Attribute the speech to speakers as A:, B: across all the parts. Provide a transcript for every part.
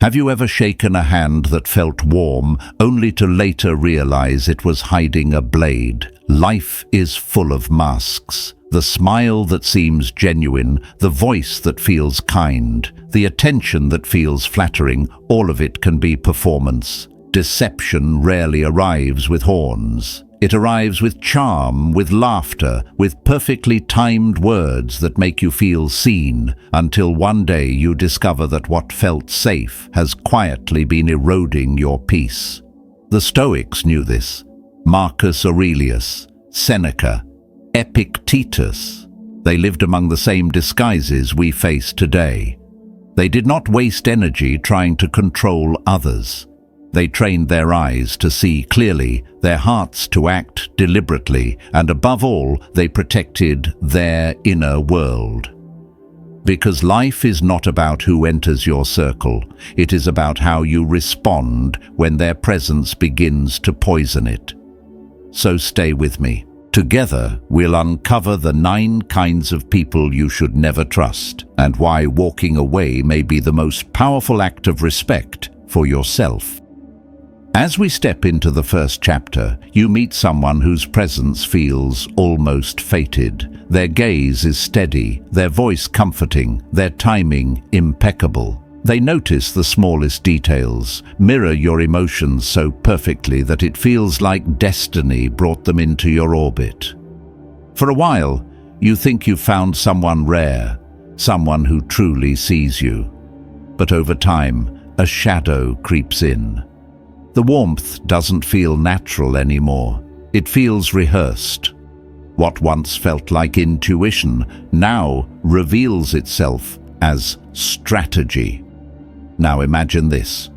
A: Have you ever shaken a hand that felt warm, only to later realize it was hiding a blade? Life is full of masks. The smile that seems genuine, the voice that feels kind, the attention that feels flattering, all of it can be performance. Deception rarely arrives with horns. It arrives with charm, with laughter, with perfectly timed words that make you feel seen, until one day you discover that what felt safe has quietly been eroding your peace. The Stoics knew this. Marcus Aurelius, Seneca, Epictetus. They lived among the same disguises we face today. They did not waste energy trying to control others. They trained their eyes to see clearly, their hearts to act deliberately, and above all, they protected their inner world. Because life is not about who enters your circle, it is about how you respond when their presence begins to poison it. So stay with me. Together, we'll uncover the 9 kinds of people you should never trust, and why walking away may be the most powerful act of respect for yourself. As we step into the first chapter, you meet someone whose presence feels almost fated. Their gaze is steady, their voice comforting, their timing impeccable. They notice the smallest details, mirror your emotions so perfectly that it feels like destiny brought them into your orbit. For a while, you think you've found someone rare, someone who truly sees you. But over time, a shadow creeps in. The warmth doesn't feel natural anymore. It feels rehearsed. What once felt like intuition now reveals itself as strategy. Now imagine this.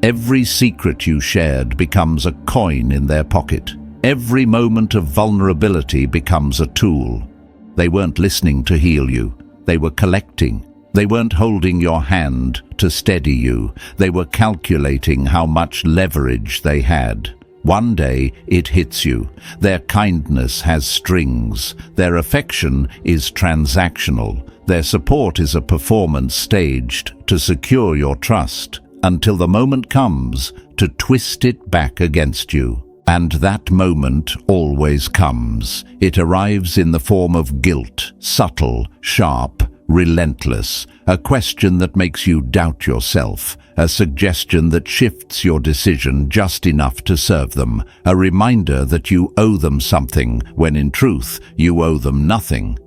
A: Every secret you shared becomes a coin in their pocket. Every moment of vulnerability becomes a tool. They weren't listening to heal you. They were collecting. They weren't holding your hand to steady you. They were calculating how much leverage they had. One day it hits you. Their kindness has strings. Their affection is transactional. Their support is a performance staged to secure your trust, until the moment comes to twist it back against you. And that moment always comes. It arrives in the form of guilt, subtle, sharp, relentless, a question that makes you doubt yourself, a suggestion that shifts your decision just enough to serve them, a reminder that you owe them something when in truth you owe them nothing.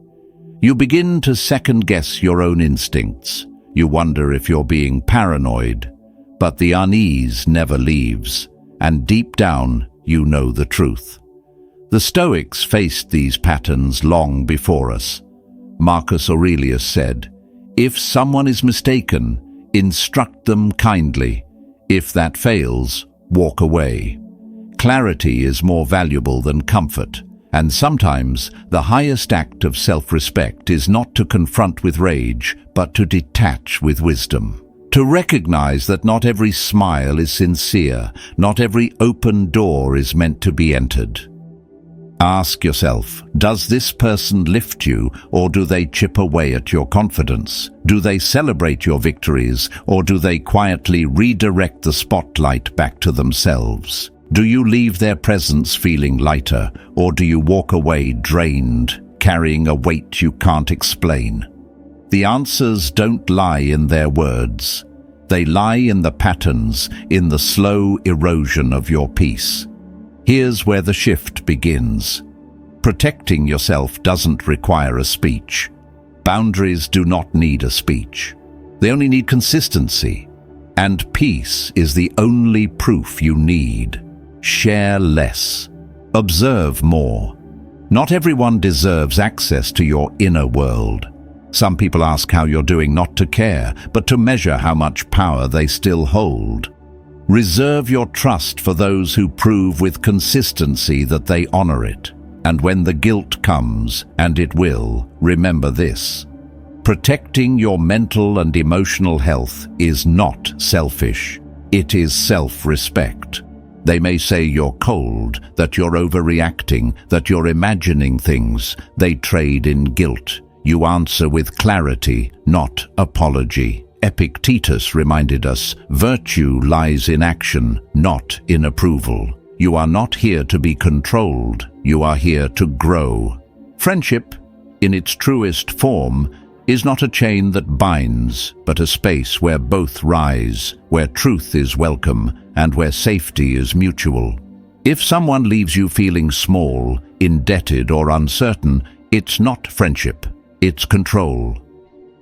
A: You begin to second-guess your own instincts. You wonder if you're being paranoid, but the unease never leaves, and deep down you know the truth. The Stoics faced these patterns long before us. Marcus Aurelius said, "If someone is mistaken, instruct them kindly. If that fails, walk away." Clarity is more valuable than comfort, and sometimes the highest act of self-respect is not to confront with rage, but to detach with wisdom. To recognize that not every smile is sincere, not every open door is meant to be entered. Ask yourself, does this person lift you, or do they chip away at your confidence? Do they celebrate your victories, or do they quietly redirect the spotlight back to themselves? Do you leave their presence feeling lighter, or do you walk away drained, carrying a weight you can't explain? The answers don't lie in their words. They lie in the patterns, in the slow erosion of your peace. Here's where the shift begins. Protecting yourself doesn't require a speech. Boundaries do not need a speech. They only need consistency. And peace is the only proof you need. Share less. Observe more. Not everyone deserves access to your inner world. Some people ask how you're doing not to care, but to measure how much power they still hold. Reserve your trust for those who prove with consistency that they honor it. And when the guilt comes, and it will, remember this. Protecting your mental and emotional health is not selfish. It is self-respect. They may say you're cold, that you're overreacting, that you're imagining things. They trade in guilt. You answer with clarity, not apology. Epictetus reminded us, virtue lies in action, not in approval. You are not here to be controlled, you are here to grow. Friendship, in its truest form, is not a chain that binds, but a space where both rise, where truth is welcome, and where safety is mutual. If someone leaves you feeling small, indebted, or uncertain, it's not friendship, it's control.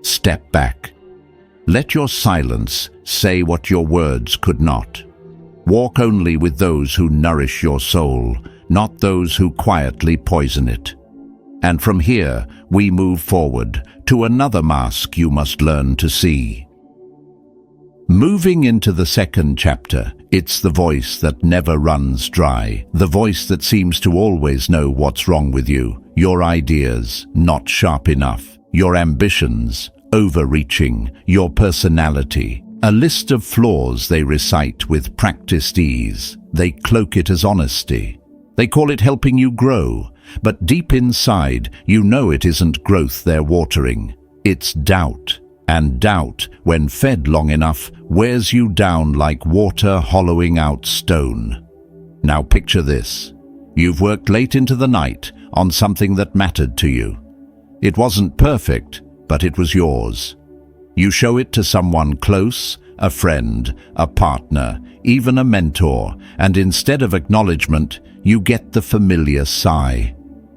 A: Step back. Let your silence say what your words could not. Walk only with those who nourish your soul, not those who quietly poison it. And from here, we move forward to another mask you must learn to see. Moving into the second chapter, it's the voice that never runs dry, the voice that seems to always know what's wrong with you, your ideas not sharp enough, your ambitions overreaching, your personality, a list of flaws they recite with practiced ease. They cloak it as honesty. They call it helping you grow. But deep inside, you know it isn't growth they're watering. It's doubt. And doubt, when fed long enough, wears you down like water hollowing out stone. Now picture this. You've worked late into the night on something that mattered to you. It wasn't perfect, but it was yours. You show it to someone close, a friend, a partner, even a mentor, and instead of acknowledgement, you get the familiar sigh.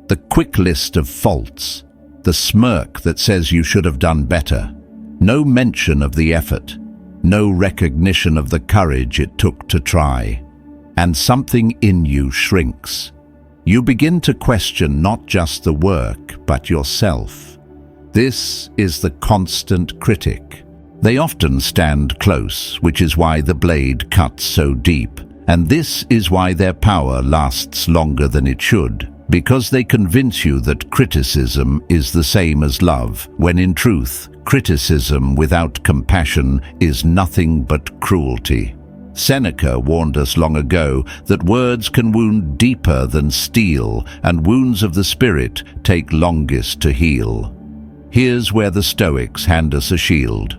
A: The quick list of faults, the smirk that says you should have done better. No mention of the effort, no recognition of the courage it took to try. And something in you shrinks. You begin to question not just the work, but yourself. This is the constant critic. They often stand close, which is why the blade cuts so deep. And this is why their power lasts longer than it should. Because they convince you that criticism is the same as love, when in truth, criticism without compassion is nothing but cruelty. Seneca warned us long ago that words can wound deeper than steel, and wounds of the spirit take longest to heal. Here's where the Stoics hand us a shield.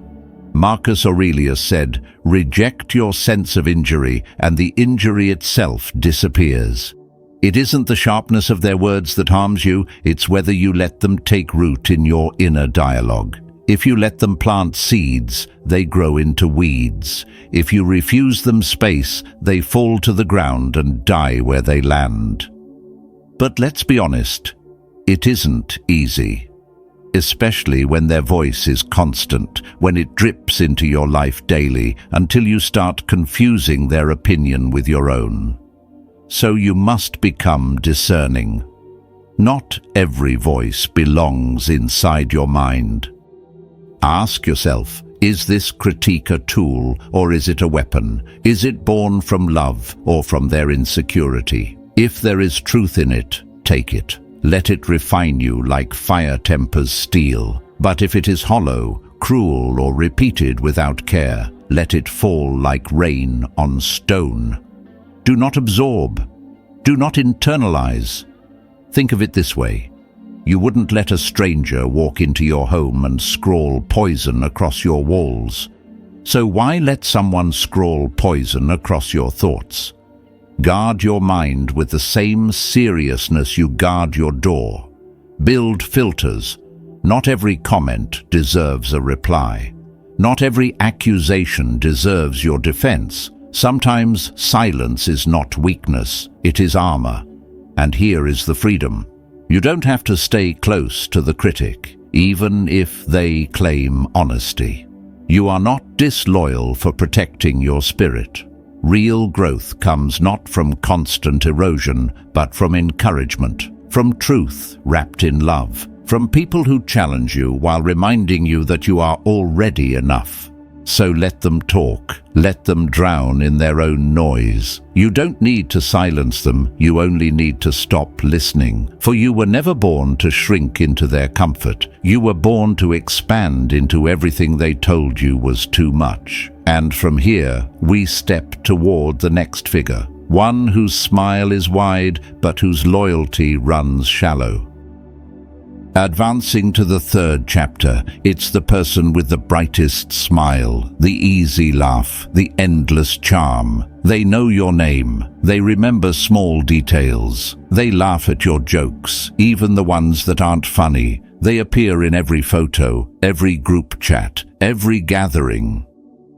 A: Marcus Aurelius said, "Reject your sense of injury, and the injury itself disappears." It isn't the sharpness of their words that harms you, it's whether you let them take root in your inner dialogue. If you let them plant seeds, they grow into weeds. If you refuse them space, they fall to the ground and die where they land. But let's be honest, it isn't easy. Especially when their voice is constant, when it drips into your life daily until you start confusing their opinion with your own. So you must become discerning. Not every voice belongs inside your mind. Ask yourself, is this critique a tool or is it a weapon? Is it born from love or from their insecurity? If there is truth in it, take it. Let it refine you like fire tempers steel. But if it is hollow, cruel, or repeated without care, let it fall like rain on stone. Do not absorb. Do not internalize. Think of it this way. You wouldn't let a stranger walk into your home and scrawl poison across your walls. So why let someone scrawl poison across your thoughts? Guard your mind with the same seriousness you guard your door. Build filters. Not every comment deserves a reply. Not every accusation deserves your defense. Sometimes silence is not weakness, it is armor. And here is the freedom. You don't have to stay close to the critic, even if they claim honesty. You are not disloyal for protecting your spirit. Real growth comes not from constant erosion, but from encouragement, from truth wrapped in love, from people who challenge you while reminding you that you are already enough. So let them talk, let them drown in their own noise. You don't need to silence them, you only need to stop listening. For you were never born to shrink into their comfort. You were born to expand into everything they told you was too much. And from here, we step toward the next figure, one whose smile is wide, but whose loyalty runs shallow. Advancing to the third chapter, it's the person with the brightest smile, the easy laugh, the endless charm. They know your name. They remember small details. They laugh at your jokes, even the ones that aren't funny. They appear in every photo, every group chat, every gathering.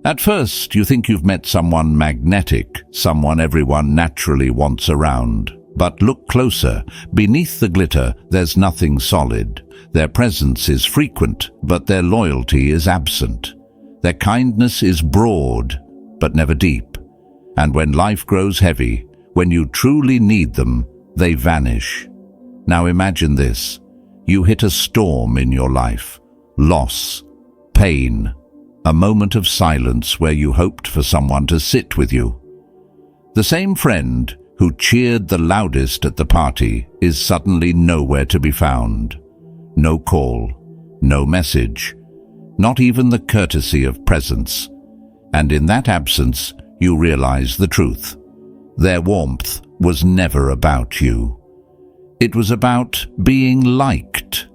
A: At first, you think you've met someone magnetic, someone everyone naturally wants around. But look closer. Beneath the glitter, there's nothing solid. Their presence is frequent, but their loyalty is absent. Their kindness is broad, but never deep. And when life grows heavy, when you truly need them, they vanish. Now imagine this. You hit a storm in your life. Loss, pain, a moment of silence where you hoped for someone to sit with you. The same friend who cheered the loudest at the party is suddenly nowhere to be found. No call, no message, not even the courtesy of presence. And in that absence, you realize the truth. Their warmth was never about you. It was about being liked.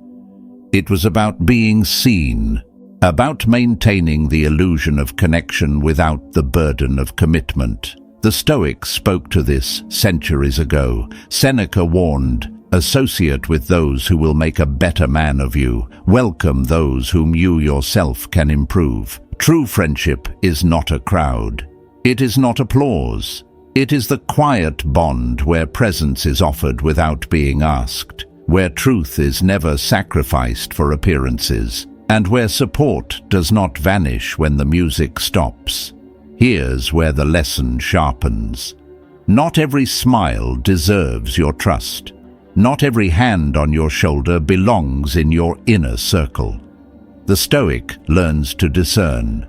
A: It was about being seen, about maintaining the illusion of connection without the burden of commitment. The Stoics spoke to this centuries ago. Seneca warned, "Associate with those who will make a better man of you. Welcome those whom you yourself can improve." True friendship is not a crowd. It is not applause. It is the quiet bond where presence is offered without being asked, where truth is never sacrificed for appearances, and where support does not vanish when the music stops. Here's where the lesson sharpens. Not every smile deserves your trust. Not every hand on your shoulder belongs in your inner circle. The Stoic learns to discern.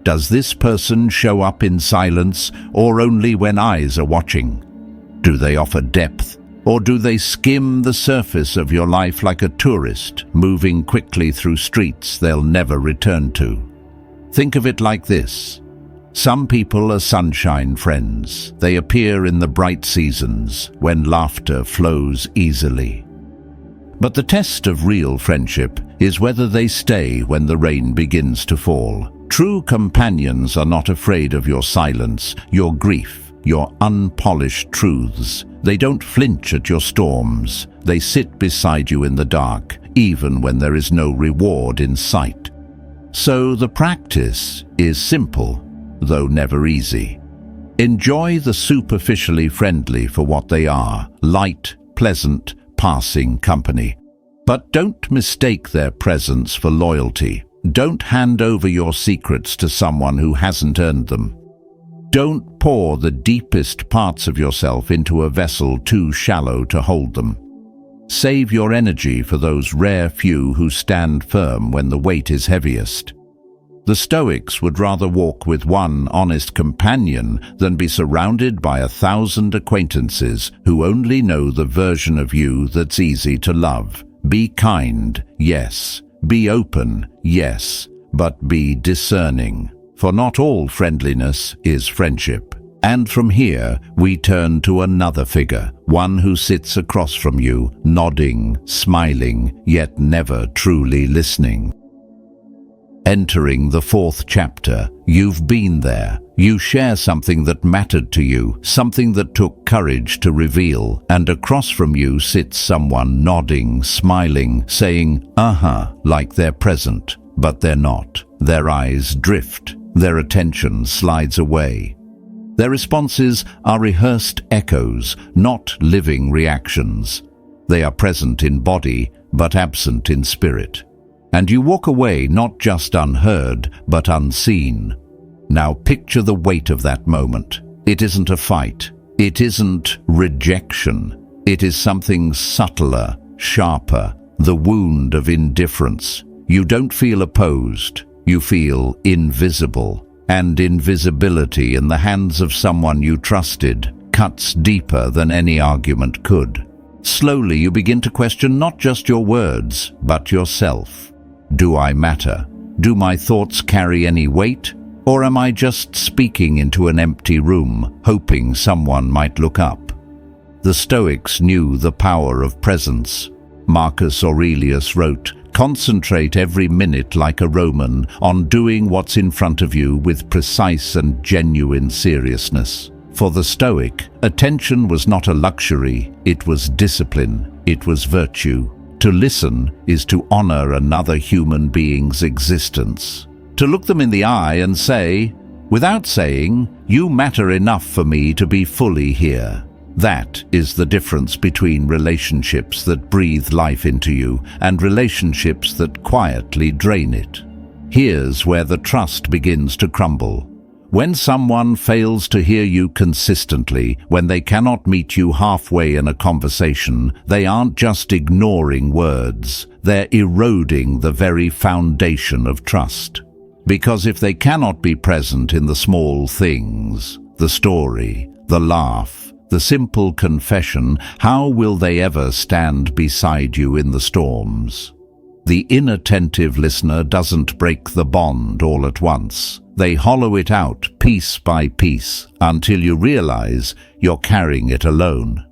A: Does this person show up in silence or only when eyes are watching? Do they offer depth, or do they skim the surface of your life like a tourist, moving quickly through streets they'll never return to? Think of it like this. Some people are sunshine friends. They appear in the bright seasons, when laughter flows easily. But the test of real friendship is whether they stay when the rain begins to fall. True companions are not afraid of your silence, your grief, your unpolished truths. They don't flinch at your storms. They sit beside you in the dark, even when there is no reward in sight. So the practice is simple, though never easy. Enjoy the superficially friendly for what they are, light, pleasant, passing company. But don't mistake their presence for loyalty. Don't hand over your secrets to someone who hasn't earned them. Don't pour the deepest parts of yourself into a vessel too shallow to hold them. Save your energy for those rare few who stand firm when the weight is heaviest. The Stoics would rather walk with one honest companion than be surrounded by 1,000 acquaintances who only know the version of you that's easy to love. Be kind, yes. Be open, yes. But be discerning. For not all friendliness is friendship. And from here, we turn to another figure, one who sits across from you, nodding, smiling, yet never truly listening. Entering the fourth chapter, you've been there. You share something that mattered to you, something that took courage to reveal, and across from you sits someone nodding, smiling, saying, like they're present, but they're not. Their eyes drift. Their attention slides away. Their responses are rehearsed echoes, not living reactions. They are present in body, but absent in spirit. And you walk away not just unheard, but unseen. Now picture the weight of that moment. It isn't a fight. It isn't rejection. It is something subtler, sharper, the wound of indifference. You don't feel opposed. You feel invisible. And invisibility in the hands of someone you trusted cuts deeper than any argument could. Slowly you begin to question not just your words, but yourself. Do I matter? Do my thoughts carry any weight? Or am I just speaking into an empty room, hoping someone might look up? The Stoics knew the power of presence. Marcus Aurelius wrote, "Concentrate every minute like a Roman on doing what's in front of you with precise and genuine seriousness." For the Stoic, attention was not a luxury, it was discipline, it was virtue. To listen is to honor another human being's existence. To look them in the eye and say, without saying, "You matter enough for me to be fully here." That is the difference between relationships that breathe life into you and relationships that quietly drain it. Here's where the trust begins to crumble. When someone fails to hear you consistently, when they cannot meet you halfway in a conversation, they aren't just ignoring words, they're eroding the very foundation of trust. Because if they cannot be present in the small things, the story, the laugh, the simple confession, how will they ever stand beside you in the storms? The inattentive listener doesn't break the bond all at once. They hollow it out piece by piece until you realize you're carrying it alone.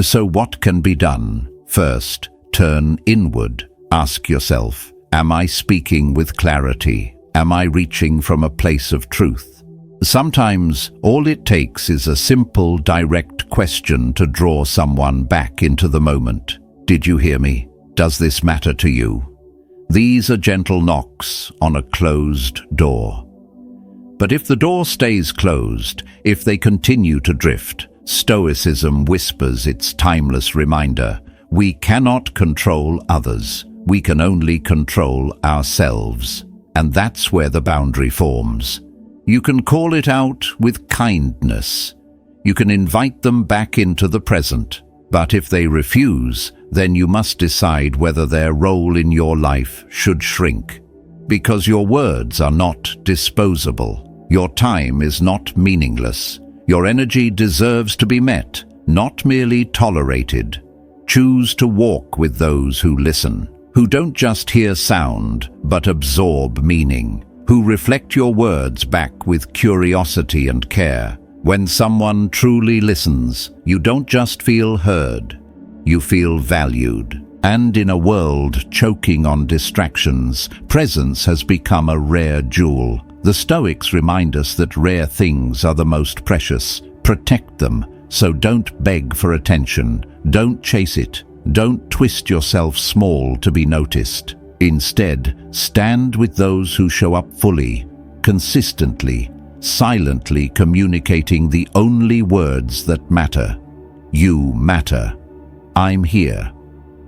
A: So what can be done? First, turn inward. Ask yourself, am I speaking with clarity? Am I reaching from a place of truth? Sometimes all it takes is a simple, direct question to draw someone back into the moment. Did you hear me? Does this matter to you? These are gentle knocks on a closed door. But if the door stays closed, if they continue to drift, Stoicism whispers its timeless reminder: we cannot control others, we can only control ourselves. And that's where the boundary forms. You can call it out with kindness. You can invite them back into the present. But if they refuse, then you must decide whether their role in your life should shrink. Because your words are not disposable. Your time is not meaningless. Your energy deserves to be met, not merely tolerated. Choose to walk with those who listen, who don't just hear sound, but absorb meaning, who reflect your words back with curiosity and care. When someone truly listens, you don't just feel heard, you feel valued. And in a world choking on distractions, presence has become a rare jewel. The Stoics remind us that rare things are the most precious. Protect them, so don't beg for attention, don't chase it, don't twist yourself small to be noticed. Instead, stand with those who show up fully, consistently, silently communicating the only words that matter. You matter. I'm here.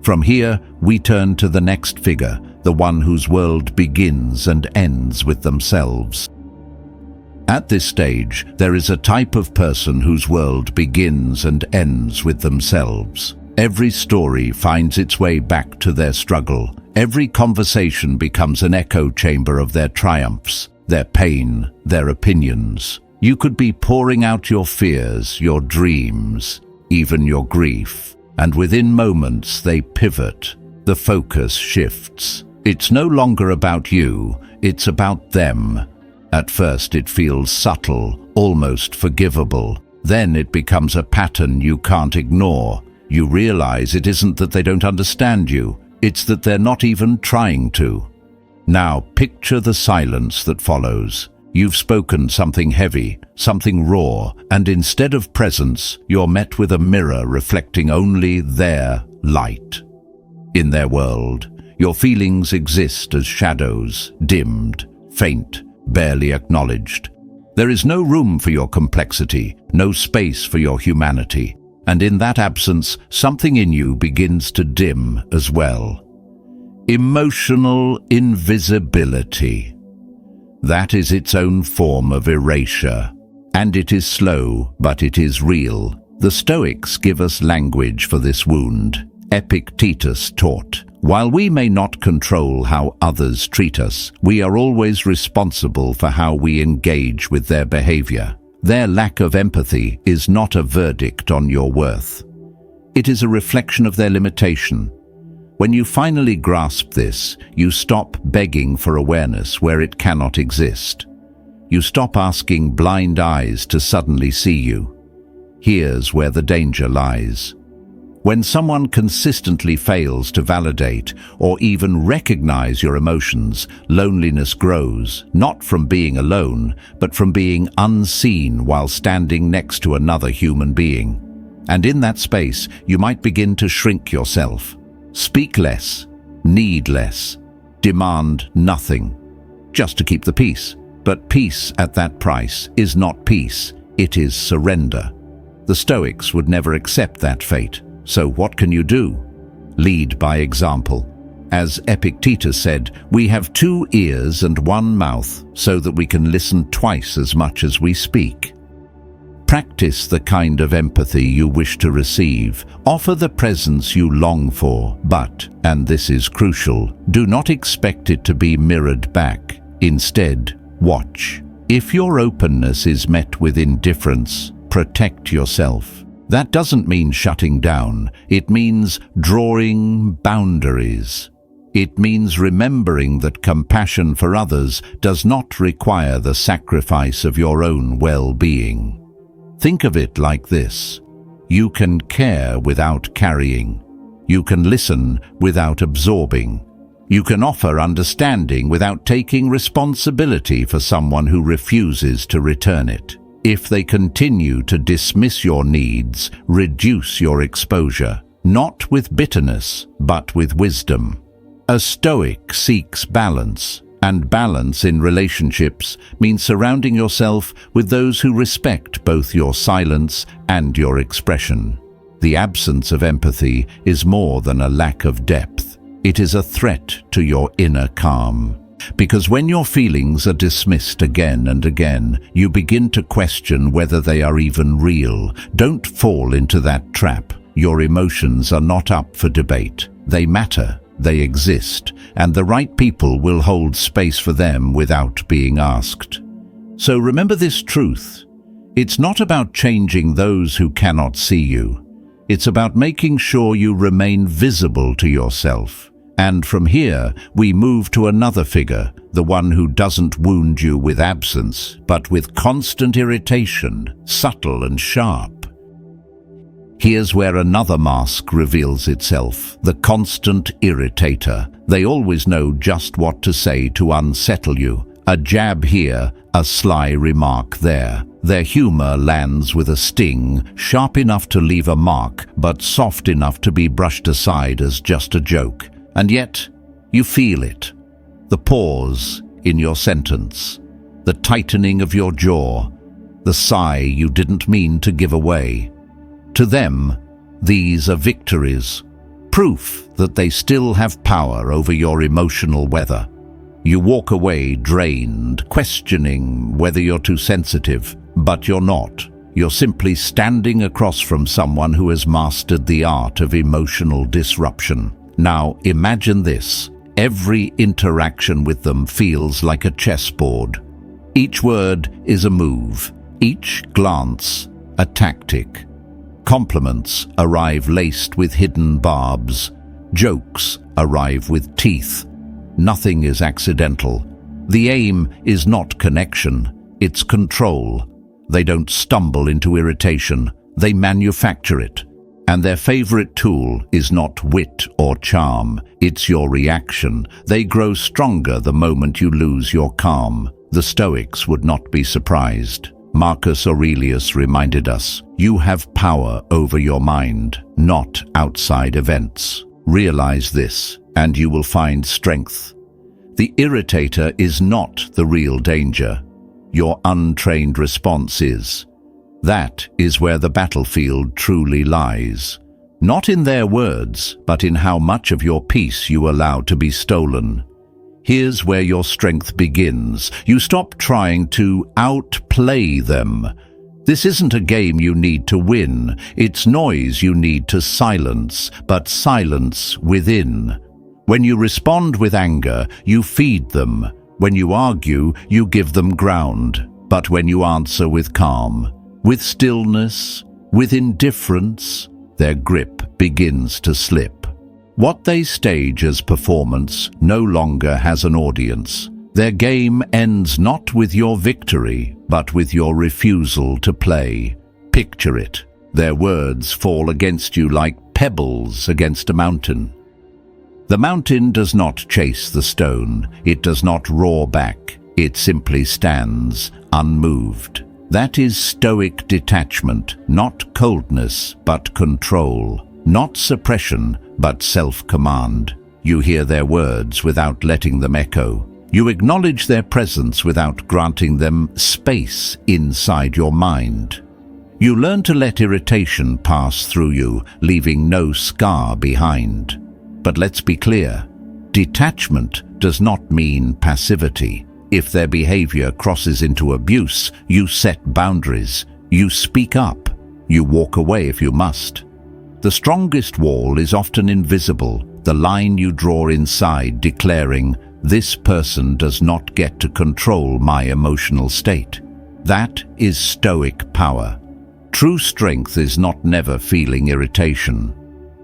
A: From here, we turn to the next figure, the one whose world begins and ends with themselves. At this stage, there is a type of person whose world begins and ends with themselves. Every story finds its way back to their struggle. Every conversation becomes an echo chamber of their triumphs, their pain, their opinions. You could be pouring out your fears, your dreams, even your grief. And within moments they pivot, the focus shifts. It's no longer about you, it's about them. At first it feels subtle, almost forgivable. Then it becomes a pattern you can't ignore. You realize it isn't that they don't understand you, it's that they're not even trying to. Now picture the silence that follows. You've spoken something heavy, something raw, and instead of presence, you're met with a mirror reflecting only their light. In their world, your feelings exist as shadows, dimmed, faint, barely acknowledged. There is no room for your complexity, no space for your humanity, and in that absence, something in you begins to dim as well. Emotional invisibility. That is its own form of erasure. And it is slow, but it is real. The Stoics give us language for this wound. Epictetus taught, while we may not control how others treat us, we are always responsible for how we engage with their behavior. Their lack of empathy is not a verdict on your worth. It is a reflection of their limitation. When you finally grasp this, you stop begging for awareness where it cannot exist. You stop asking blind eyes to suddenly see you. Here's where the danger lies. When someone consistently fails to validate or even recognize your emotions, loneliness grows, not from being alone, but from being unseen while standing next to another human being. And in that space, you might begin to shrink yourself. Speak less, need less, demand nothing, just to keep the peace. But peace at that price is not peace, it is surrender. The Stoics would never accept that fate. So what can you do? Lead by example. As Epictetus said, we have 2 ears and 1 mouth, so that we can listen twice as much as we speak. Practice the kind of empathy you wish to receive. Offer the presence you long for, but, and this is crucial, do not expect it to be mirrored back. Instead, watch. If your openness is met with indifference, protect yourself. That doesn't mean shutting down. It means drawing boundaries. It means remembering that compassion for others does not require the sacrifice of your own well-being. Think of it like this. You can care without carrying. You can listen without absorbing. You can offer understanding without taking responsibility for someone who refuses to return it. If they continue to dismiss your needs, reduce your exposure, not with bitterness, but with wisdom. A Stoic seeks balance, and balance in relationships means surrounding yourself with those who respect both your silence and your expression. The absence of empathy is more than a lack of depth. It is a threat to your inner calm. Because when your feelings are dismissed again and again, you begin to question whether they are even real. Don't fall into that trap. Your emotions are not up for debate. They matter, they exist, and the right people will hold space for them without being asked. So remember this truth. It's not about changing those who cannot see you. It's about making sure you remain visible to yourself. And from here, we move to another figure, the one who doesn't wound you with absence, but with constant irritation, subtle and sharp. Here's where another mask reveals itself, the constant irritator. They always know just what to say to unsettle you. A jab here, a sly remark there. Their humor lands with a sting, sharp enough to leave a mark, but soft enough to be brushed aside as just a joke. And yet, you feel it. The pause in your sentence, the tightening of your jaw, the sigh you didn't mean to give away. To them, these are victories, proof that they still have power over your emotional weather. You walk away drained, questioning whether you're too sensitive, but you're not. You're simply standing across from someone who has mastered the art of emotional disruption. Now imagine this. Every interaction with them feels like a chessboard. Each word is a move, each glance a tactic. Compliments arrive laced with hidden barbs. Jokes arrive with teeth. Nothing is accidental. The aim is not connection, it's control. They don't stumble into irritation, they manufacture it. And their favorite tool is not wit or charm, it's your reaction. They grow stronger the moment you lose your calm. The Stoics would not be surprised. Marcus Aurelius reminded us, you have power over your mind, not outside events. Realize this, and you will find strength. The irritator is not the real danger. Your untrained response is. That is where the battlefield truly lies. Not in their words, but in how much of your peace you allow to be stolen. Here's where your strength begins. You stop trying to outplay them. This isn't a game you need to win. It's noise you need to silence, but silence within. When you respond with anger, you feed them. When you argue, you give them ground. But when you answer with calm, with stillness, with indifference, their grip begins to slip. What they stage as performance no longer has an audience. Their game ends not with your victory, but with your refusal to play. Picture it. Their words fall against you like pebbles against a mountain. The mountain does not chase the stone, it does not roar back, it simply stands, unmoved. That is Stoic detachment, not coldness, but control, not suppression, but self-command. You hear their words without letting them echo. You acknowledge their presence without granting them space inside your mind. You learn to let irritation pass through you, leaving no scar behind. But let's be clear, detachment does not mean passivity. If their behavior crosses into abuse, you set boundaries, you speak up, you walk away if you must. The strongest wall is often invisible, the line you draw inside declaring, "This person does not get to control my emotional state." That is Stoic power. True strength is not never feeling irritation.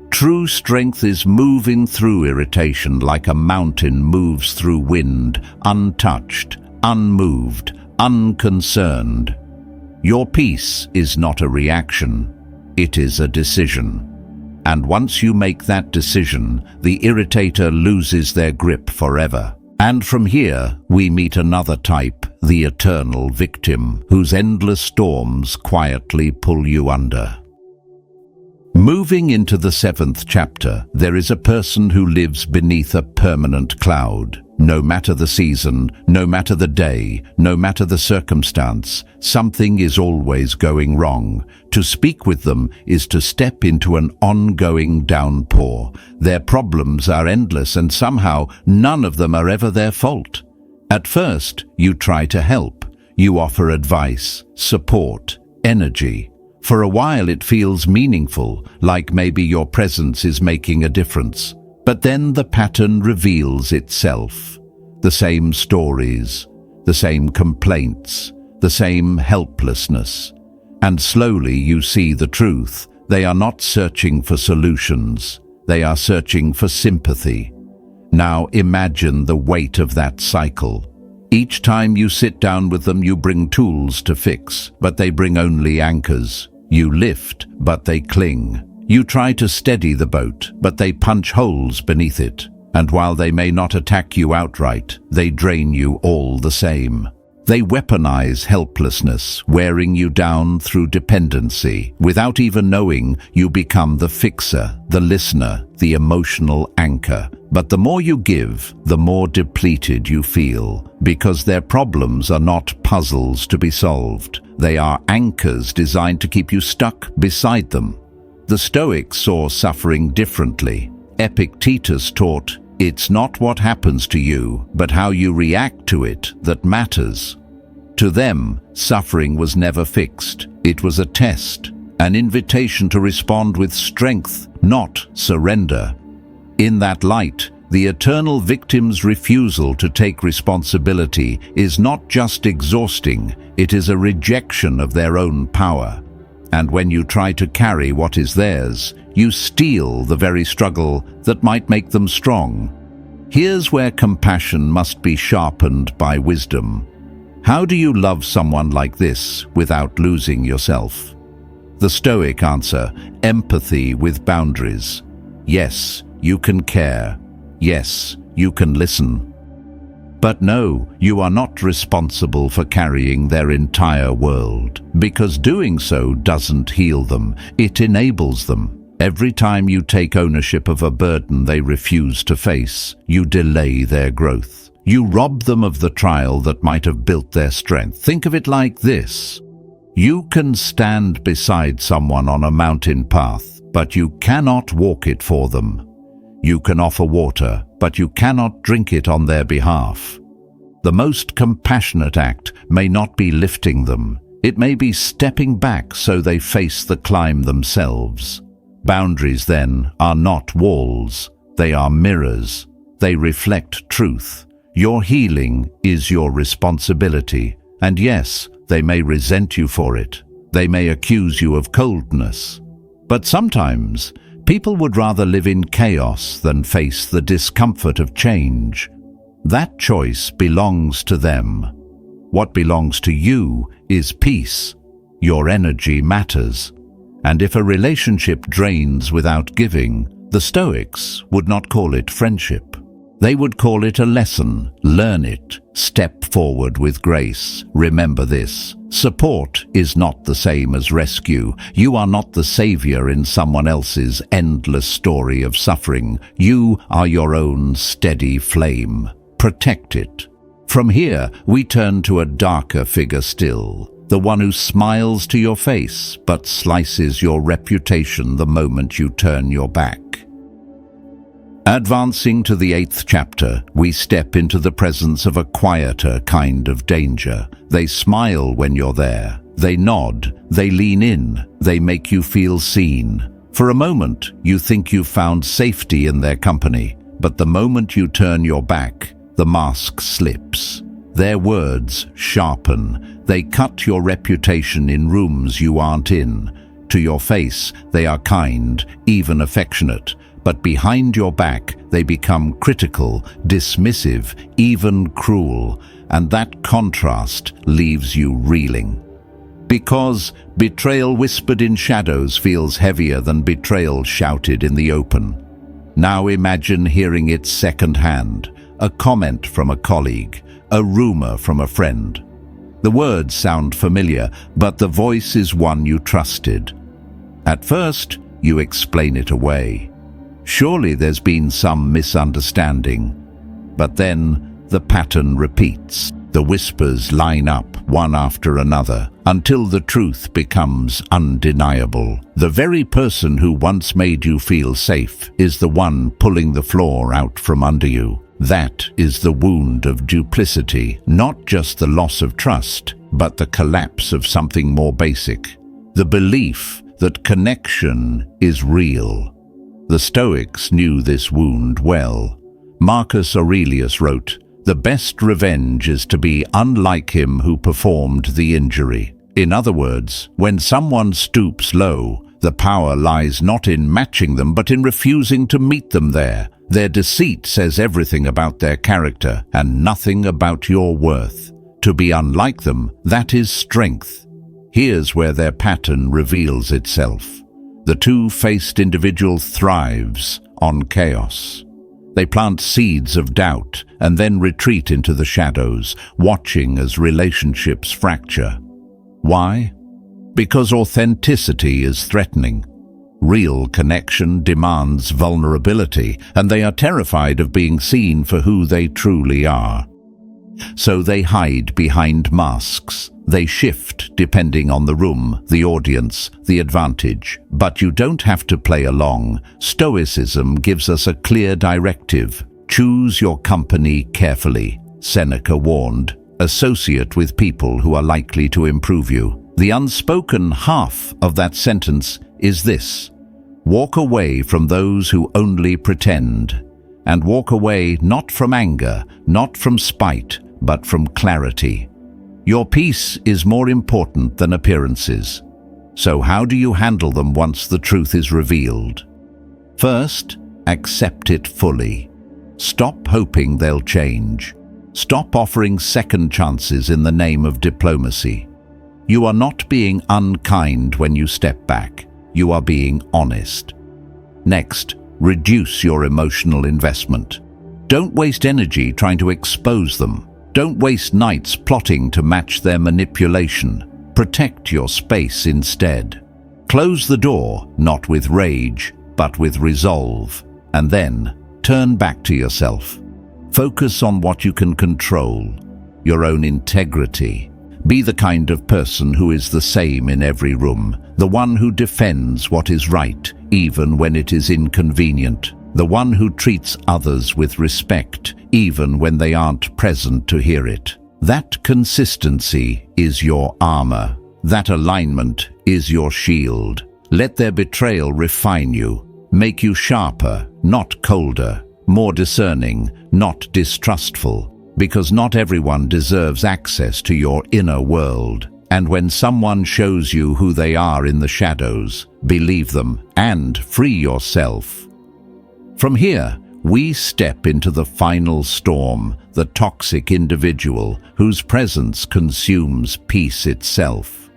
A: True strength is moving through irritation like a mountain moves through wind, untouched, unmoved, unconcerned. Your peace is not a reaction, it is a decision. And once you make that decision, the irritator loses their grip forever. And from here, we meet another type, the eternal victim, whose endless storms quietly pull you under. Moving into the 7th chapter, there is a person who lives beneath a permanent cloud. No matter the season, no matter the day, no matter the circumstance, something is always going wrong. To speak with them is to step into an ongoing downpour. Their problems are endless and somehow none of them are ever their fault. At first, you try to help. You offer advice, support, energy. For a while it feels meaningful, like maybe your presence is making a difference. But then the pattern reveals itself. The same stories, the same complaints, the same helplessness. And slowly you see the truth. They are not searching for solutions. They are searching for sympathy. Now imagine the weight of that cycle. Each time you sit down with them, you bring tools to fix, but they bring only anchors. You lift, but they cling. You try to steady the boat, but they punch holes beneath it. And while they may not attack you outright, they drain you all the same. They weaponize helplessness, wearing you down through dependency. Without even knowing, you become the fixer, the listener, the emotional anchor. But the more you give, the more depleted you feel, because their problems are not puzzles to be solved. They are anchors designed to keep you stuck beside them. The Stoics saw suffering differently. Epictetus taught, "It's not what happens to you, but how you react to it that matters." To them, suffering was never fixed. It was a test, an invitation to respond with strength, not surrender. In that light, the eternal victim's refusal to take responsibility is not just exhausting, it is a rejection of their own power. And when you try to carry what is theirs, you steal the very struggle that might make them strong. Here's where compassion must be sharpened by wisdom. How do you love someone like this without losing yourself? The Stoic answer, empathy with boundaries. Yes, you can care. Yes, you can listen. But no, you are not responsible for carrying their entire world, because doing so doesn't heal them, it enables them. Every time you take ownership of a burden they refuse to face, you delay their growth. You rob them of the trial that might have built their strength. Think of it like this. You can stand beside someone on a mountain path, but you cannot walk it for them. You can offer water, but you cannot drink it on their behalf. The most compassionate act may not be lifting them. It may be stepping back so they face the climb themselves. Boundaries, then, are not walls. They are mirrors. They reflect truth. Your healing is your responsibility. And yes, they may resent you for it. They may accuse you of coldness. But sometimes, people would rather live in chaos than face the discomfort of change. That choice belongs to them. What belongs to you is peace. Your energy matters. And if a relationship drains without giving, the Stoics would not call it friendship. They would call it a lesson. Learn it. Step forward with grace. Remember this. Support is not the same as rescue. You are not the savior in someone else's endless story of suffering. You are your own steady flame. Protect it. From here, we turn to a darker figure still. The one who smiles to your face, but slices your reputation the moment you turn your back. Advancing to the 8th chapter, we step into the presence of a quieter kind of danger. They smile when you're there. They nod. They lean in. They make you feel seen. For a moment, you think you've found safety in their company, but the moment you turn your back, the mask slips. Their words sharpen. They cut your reputation in rooms you aren't in. To your face, they are kind, even affectionate. But behind your back, they become critical, dismissive, even cruel, and that contrast leaves you reeling. Because betrayal whispered in shadows feels heavier than betrayal shouted in the open. Now imagine hearing it secondhand, a comment from a colleague, a rumor from a friend. The words sound familiar, but the voice is one you trusted. At first, you explain it away. Surely there's been some misunderstanding. But then the pattern repeats. The whispers line up one after another until the truth becomes undeniable. The very person who once made you feel safe is the one pulling the floor out from under you. That is the wound of duplicity, not just the loss of trust, but the collapse of something more basic. The belief that connection is real. The Stoics knew this wound well. Marcus Aurelius wrote, "The best revenge is to be unlike him who performed the injury." In other words, when someone stoops low, the power lies not in matching them but in refusing to meet them there. Their deceit says everything about their character and nothing about your worth. To be unlike them, that is strength. Here's where their pattern reveals itself. The two-faced individual thrives on chaos. They plant seeds of doubt and then retreat into the shadows, watching as relationships fracture. Why? Because authenticity is threatening. Real connection demands vulnerability, and they are terrified of being seen for who they truly are. So they hide behind masks. They shift depending on the room, the audience, the advantage. But you don't have to play along. Stoicism gives us a clear directive. Choose your company carefully. Seneca warned. Associate with people who are likely to improve you. The unspoken half of that sentence is this: walk away from those who only pretend. And walk away not from anger, not from spite, but from clarity. Your peace is more important than appearances. So how do you handle them once the truth is revealed? First, accept it fully. Stop hoping they'll change. Stop offering second chances in the name of diplomacy. You are not being unkind when you step back. You are being honest. Next, reduce your emotional investment. Don't waste energy trying to expose them. Don't waste nights plotting to match their manipulation. Protect your space instead. Close the door, not with rage, but with resolve. And then, turn back to yourself. Focus on what you can control, your own integrity. Be the kind of person who is the same in every room, the one who defends what is right, even when it is inconvenient. The one who treats others with respect, even when they aren't present to hear it. That consistency is your armor. That alignment is your shield. Let their betrayal refine you, make you sharper, not colder, more discerning, not distrustful, because not everyone deserves access to your inner world. And when someone shows you who they are in the shadows, believe them and free yourself. From here, we step into the final storm, the toxic individual whose presence consumes peace itself.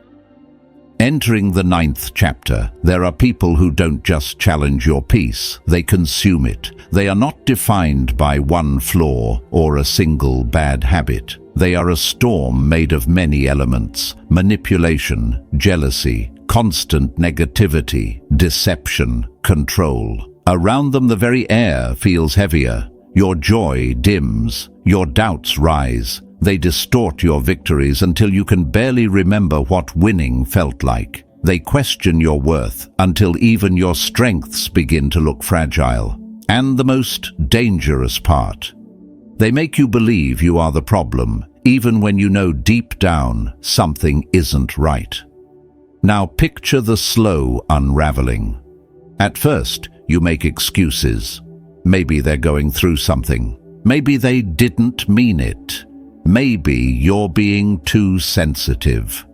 A: Entering the 9th chapter, there are people who don't just challenge your peace, they consume it. They are not defined by one flaw or a single bad habit. They are a storm made of many elements: manipulation, jealousy, constant negativity, deception, control. Around them the very air feels heavier. Your joy dims, your doubts rise. They distort your victories until you can barely remember what winning felt like. They question your worth until even your strengths begin to look fragile. And the most dangerous part, they make you believe you are the problem, even when you know deep down something isn't right. Now picture the slow unraveling. At first, you make excuses. Maybe they're going through something. Maybe they didn't mean it. Maybe you're being too sensitive.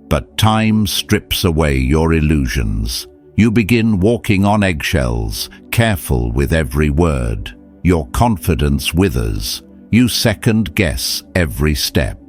A: But time strips away your illusions. You begin walking on eggshells, careful with every word. Your confidence withers. You second-guess every step.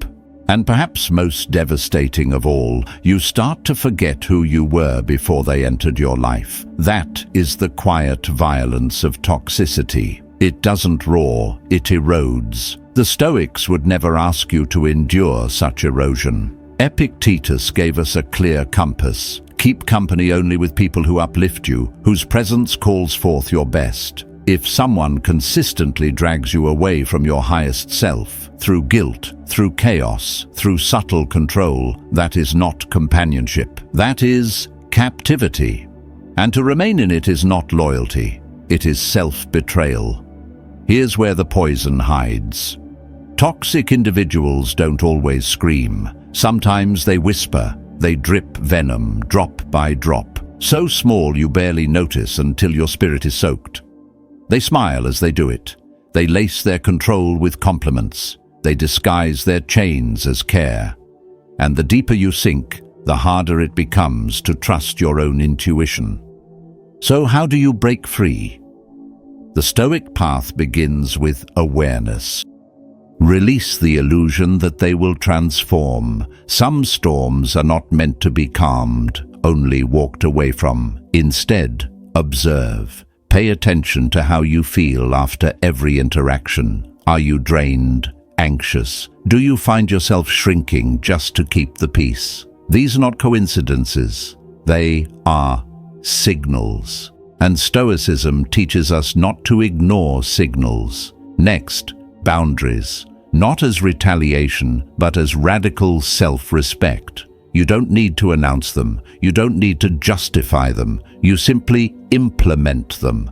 A: And perhaps most devastating of all, you start to forget who you were before they entered your life. That is the quiet violence of toxicity. It doesn't roar, it erodes. The Stoics would never ask you to endure such erosion. Epictetus gave us a clear compass. Keep company only with people who uplift you, whose presence calls forth your best. If someone consistently drags you away from your highest self, through guilt, through chaos, through subtle control, that is not companionship. That is captivity. And to remain in it is not loyalty. It is self-betrayal. Here's where the poison hides. Toxic individuals don't always scream. Sometimes they whisper. They drip venom, drop by drop. So small you barely notice until your spirit is soaked. They smile as they do it. They lace their control with compliments. They disguise their chains as care. And the deeper you sink, the harder it becomes to trust your own intuition. So how do you break free? The Stoic path begins with awareness. Release the illusion that they will transform. Some storms are not meant to be calmed, only walked away from. Instead, observe. Pay attention to how you feel after every interaction. Are you drained? Anxious? Do you find yourself shrinking just to keep the peace? These are not coincidences. They are signals. And Stoicism teaches us not to ignore signals. Next, boundaries. Not as retaliation, but as radical self-respect. You don't need to announce them. You don't need to justify them. You simply implement them.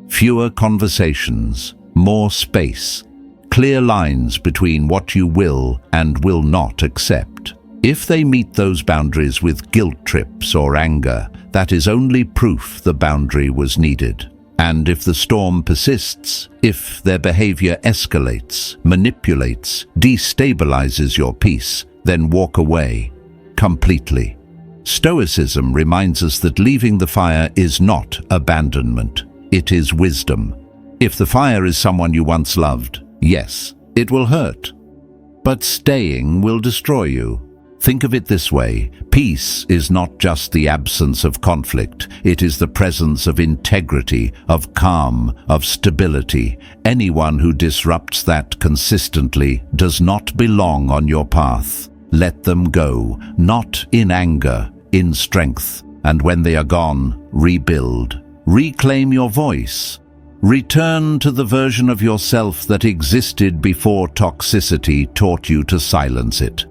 A: Fewer conversations, more space, clear lines between what you will and will not accept. If they meet those boundaries with guilt trips or anger, that is only proof the boundary was needed. And if the storm persists, if their behavior escalates, manipulates, destabilizes your peace, then walk away completely. Stoicism reminds us that leaving the fire is not abandonment, it is wisdom. If the fire is someone you once loved, yes, it will hurt, but staying will destroy you. Think of it this way: peace is not just the absence of conflict, it is the presence of integrity, of calm, of stability. Anyone who disrupts that consistently does not belong on your path. Let them go, not in anger, in strength. And when they are gone, rebuild. Reclaim your voice. Return to the version of yourself that existed before toxicity taught you to silence it.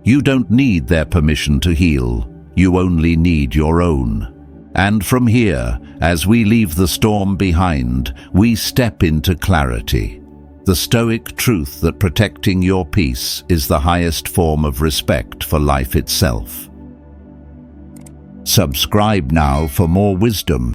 A: You don't need their permission to heal. You only need your own. And from here, as we leave the storm behind, we step into clarity. The Stoic truth that protecting your peace is the highest form of respect for life itself. Subscribe now for more wisdom.